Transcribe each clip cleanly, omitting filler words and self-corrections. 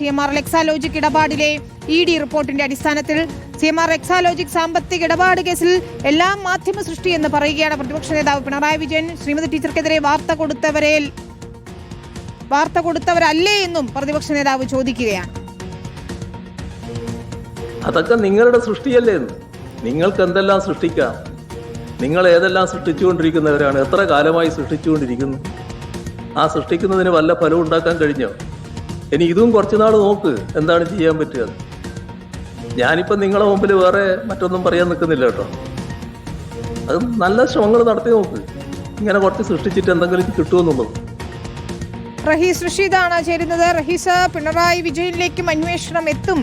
CMR Exalogic ഇടപാടിലെ ED റിപ്പോർട്ടിന്റെ അടിസ്ഥാനത്തിൽ CMR Exalogic സാമ്പത്തിക ഇടപാട് കേസിൽ എല്ലാം മാധ്യമ സൃഷ്ടി എന്ന് പറയുകയാണ് പ്രതിപക്ഷ നേതാവ് പിണറായി വിജയൻ. ശ്രീമതി ടീച്ചർക്കെതിരെ വാർത്ത കൊടുത്തവരല്ലേ എന്നും പ്രതിപക്ഷ നേതാവ് ചോദിക്കുകയാണ്. അതൊക്കെ നിങ്ങളുടെ സൃഷ്ടിയല്ലേ? നിങ്ങൾക്ക് എന്തെല്ലാം സൃഷ്ടിക്കാം? നിങ്ങൾ ഏതെല്ലാം സൃഷ്ടിച്ചുകൊണ്ടിരിക്കുന്നവരാണ്? എത്ര കാലമായി സൃഷ്ടിച്ചുകൊണ്ടിരിക്കുന്നു? ആ സൃഷ്ടിക്കുന്നതിന് വല്ല ഫലവും ഉണ്ടാക്കാൻ കഴിഞ്ഞോ? ഇനി ഇതും കുറച്ചുനാൾ നോക്ക്, എന്താണ് ചെയ്യാൻ പറ്റുക. ഞാനിപ്പം നിങ്ങളെ മുമ്പിൽ വേറെ മറ്റൊന്നും പറയാൻ നിൽക്കുന്നില്ല കേട്ടോ. അത് നല്ല ശ്രമങ്ങൾ നടത്തി നോക്ക്. ഇങ്ങനെ കുറച്ച് സൃഷ്ടിച്ചിട്ട് എന്തെങ്കിലും കിട്ടുമെന്നുള്ളത്. റഹീസ് റഷീദാണ് ചേരുന്നത്. റഹീസ്, പിണറായി വിജയനിലേക്കും അന്വേഷണം എത്തും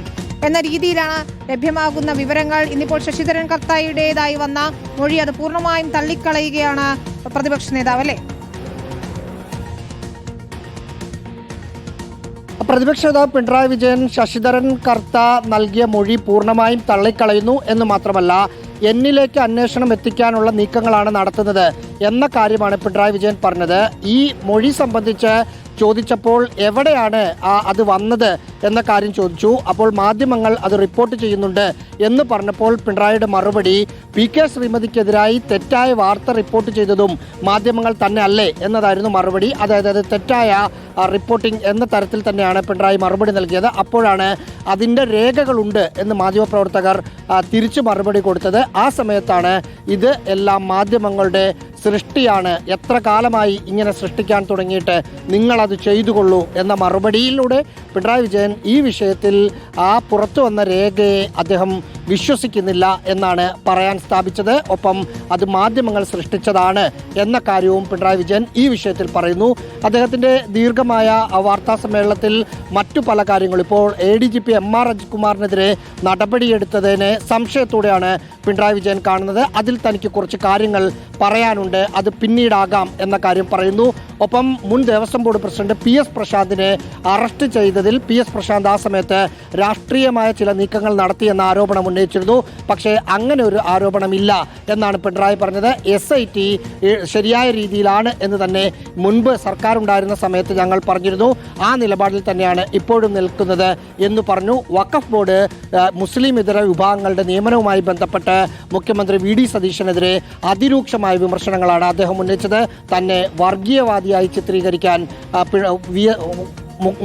എന്ന രീതിയിലാണ് ലഭ്യമാകുന്ന വിവരങ്ങൾ. ഇന്നിപ്പോൾ ശശിധരൻ കർത്തായുടേതായി വന്ന മൊഴി അത് പൂർണ്ണമായും തള്ളിക്കളയുകയാണ് പ്രതിപക്ഷ നേതാവ്, അല്ലേ? പ്രതിപക്ഷ നേതാവ് പിണറായി വിജയൻ ശശിധരൻ കർത്ത നൽകിയ മൊഴി പൂർണ്ണമായും തള്ളിക്കളയുന്നു എന്ന് മാത്രമല്ല, എന്നിലേക്ക് അന്വേഷണം എത്തിക്കാനുള്ള നീക്കങ്ങളാണ് നടത്തുന്നത് എന്ന കാര്യമാണ് പിണറായി വിജയൻ പറഞ്ഞത്. ഈ മൊഴി സംബന്ധിച്ച് ചോദിച്ചപ്പോൾ എവിടെയാണ് അത് വന്നത് എന്ന കാര്യം ചോദിച്ചു. അപ്പോൾ മാധ്യമങ്ങൾ അത് റിപ്പോർട്ട് ചെയ്യുന്നുണ്ട് എന്ന് പറഞ്ഞപ്പോൾ പിണറായിയുടെ മറുപടി PK ശ്രീമതിക്കെതിരായി തെറ്റായ വാർത്ത റിപ്പോർട്ട് ചെയ്തതും മാധ്യമങ്ങൾ തന്നെ അല്ലേ എന്നതായിരുന്നു മറുപടി. അതായത് അത് തെറ്റായ റിപ്പോർട്ടിംഗ് എന്ന തരത്തിൽ തന്നെയാണ് പിണറായി മറുപടി നൽകിയത്. അപ്പോഴാണ് അതിൻ്റെ രേഖകളുണ്ട് എന്ന് മാധ്യമപ്രവർത്തകർ തിരിച്ചു മറുപടി കൊടുത്തത്. ആ സമയത്താണ് ഇത് എല്ലാം മാധ്യമങ്ങളുടെ സൃഷ്ടിയാണ്, എത്ര കാലമായി ഇങ്ങനെ സൃഷ്ടിക്കാൻ തുടങ്ങിയിട്ട് നിങ്ങളത് ചെയ്തുകൊള്ളൂ എന്ന മറുപടിയിലൂടെ പിണറായി വിജയൻ ഈ വിഷയത്തിൽ ആ പുറത്തു വന്ന രേഖയെ അദ്ദേഹം വിശ്വസിക്കുന്നില്ല എന്നാണ് പറയാൻ സ്ഥാപിച്ചത്. ഒപ്പം അത് മാധ്യമങ്ങൾ സൃഷ്ടിച്ചതാണ് എന്ന കാര്യവും പിണറായി വിജയൻ ഈ വിഷയത്തിൽ പറയുന്നു. അദ്ദേഹത്തിൻ്റെ ദീർഘമായ വാർത്താ സമ്മേളനത്തിൽ മറ്റു പല കാര്യങ്ങളും ഇപ്പോൾ ADGP MR അജിത്കുമാറിനെതിരെ നടപടിയെടുത്തതിനെ സംശയത്തോടെയാണ് പിണറായി വിജയൻ കാണുന്നത്. അതിൽ തനിക്ക് കുറച്ച് കാര്യങ്ങൾ പറയാനുണ്ട്, അത് പിന്നീടാകാം എന്ന കാര്യം പറയുന്നു. ഒപ്പം മുൻ ദേവസ്വം ബോർഡ് പ്രസിഡന്റ് PS പ്രശാന്തിനെ അറസ്റ്റ് ചെയ്തതിൽ PS പ്രശാന്ത് ആ സമയത്ത് രാഷ്ട്രീയമായ ചില നീക്കങ്ങൾ നടത്തിയെന്ന ആരോപണം ഉന്നയിച്ചിരുന്നു. പക്ഷേ അങ്ങനെ ഒരു ആരോപണമില്ല എന്നാണ് പിണറായി പറഞ്ഞത്. SIT ശരിയായ രീതിയിലാണ് എന്ന് തന്നെ മുൻപ് സർക്കാർ ഉണ്ടായിരുന്ന സമയത്ത് ഞങ്ങൾ പറഞ്ഞിരുന്നു. ആ നിലപാടിൽ തന്നെയാണ് ഇപ്പോഴും നിൽക്കുന്നത് എന്ന് പറഞ്ഞു. വഖഫ് ബോർഡ് മുസ്ലിം ഇതര വിഭാഗങ്ങളുടെ നിയമനവുമായി ബന്ധപ്പെട്ട് മുഖ്യമന്ത്രി VD സതീശനെതിരെ അതിരൂക്ഷമായ വിമർശനങ്ങളാണ് അദ്ദേഹം ഉന്നയിച്ചത്. തന്നെ വർഗീയവാദിയായി ചിത്രീകരിക്കാൻ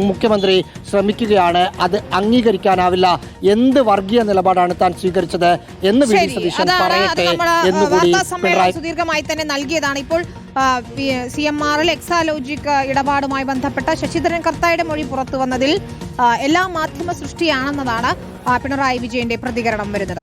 മുഖ്യമന്ത്രി ശ്രമിക്കുകയാണ്, അത് അംഗീകരിക്കാനാവില്ല. എന്ത് വർഗീയ നിലപാടാണ് താൻ സ്വീകരിച്ചത് എന്ന് VD സതീശൻ പറയട്ടെ എന്നുകൂടി പിണറായി സുദീർഘമായി തന്നെ നൽകിയതാണ്. ഇപ്പോൾ CMR എക്സാലോജിക് ഇടപാടുമായി ബന്ധപ്പെട്ട ശശിധരൻ കർത്തായുടെ മൊഴി പുറത്തു വന്നതിൽ എല്ലാ മാധ്യമ സൃഷ്ടിയാണെന്നതാണ് പിണറായി വിജയന്റെ പ്രതികരണം വരുന്നത്.